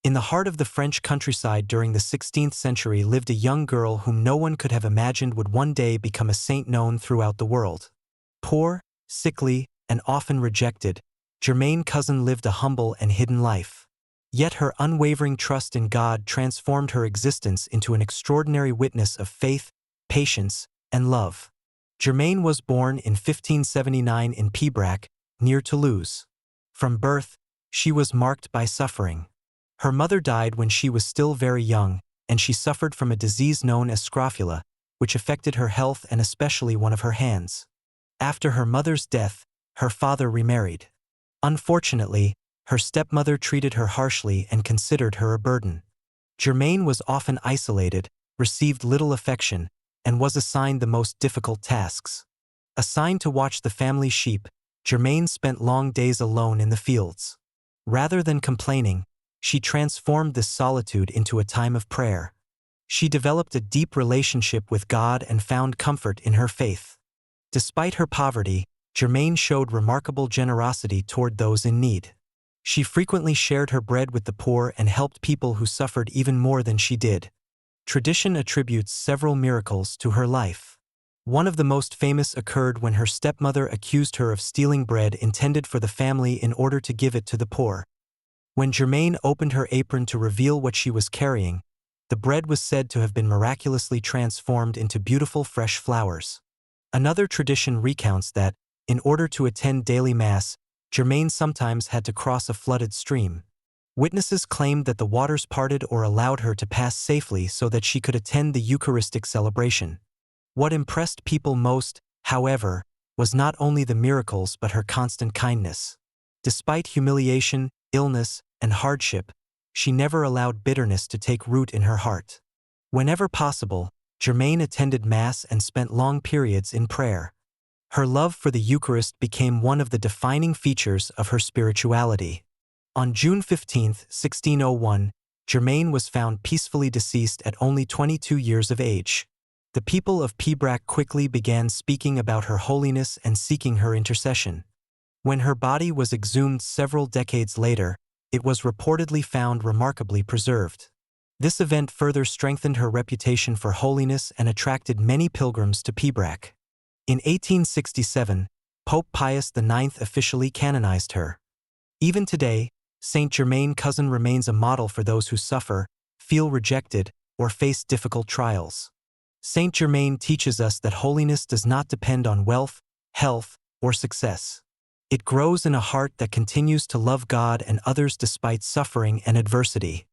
In the heart of the French countryside during the 16th century lived a young girl whom no one could have imagined would one day become a saint known throughout the world. Poor, sickly, and often rejected, Germaine Cousin lived a humble and hidden life. Yet her unwavering trust in God transformed her existence into an extraordinary witness of faith, patience, and love. Germaine was born in 1579 in Pibrac, near Toulouse. From birth, she was marked by suffering. Her mother died when she was still very young, and she suffered from a disease known as scrofula, which affected her health and especially one of her hands. After her mother's death, her father remarried. Unfortunately, her stepmother treated her harshly and considered her a burden. Germaine was often isolated, received little affection, and was assigned the most difficult tasks. Assigned to watch the family sheep, Germaine spent long days alone in the fields. Rather than complaining, she transformed this solitude into a time of prayer. She developed a deep relationship with God and found comfort in her faith. Despite her poverty, Germaine showed remarkable generosity toward those in need. She frequently shared her bread with the poor and helped people who suffered even more than she did. Tradition attributes several miracles to her life. One of the most famous occurred when her stepmother accused her of stealing bread intended for the family in order to give it to the poor. When Germaine opened her apron to reveal what she was carrying, the bread was said to have been miraculously transformed into beautiful fresh flowers. Another tradition recounts that, in order to attend daily mass, Germaine sometimes had to cross a flooded stream. Witnesses claimed that the waters parted or allowed her to pass safely so that she could attend the Eucharistic celebration. What impressed people most, however, was not only the miracles but her constant kindness. Despite humiliation, illness, and hardship, she never allowed bitterness to take root in her heart. Whenever possible, Germaine attended Mass and spent long periods in prayer. Her love for the Eucharist became one of the defining features of her spirituality. On June 15, 1601, Germaine was found peacefully deceased at only 22 years of age. The people of Pibrac quickly began speaking about her holiness and seeking her intercession. When her body was exhumed several decades later, it was reportedly found remarkably preserved. This event further strengthened her reputation for holiness and attracted many pilgrims to Pibrac. In 1867, Pope Pius IX officially canonized her. Even today, Saint Germaine Cousin remains a model for those who suffer, feel rejected, or face difficult trials. Saint Germaine teaches us that holiness does not depend on wealth, health, or success. It grows in a heart that continues to love God and others despite suffering and adversity.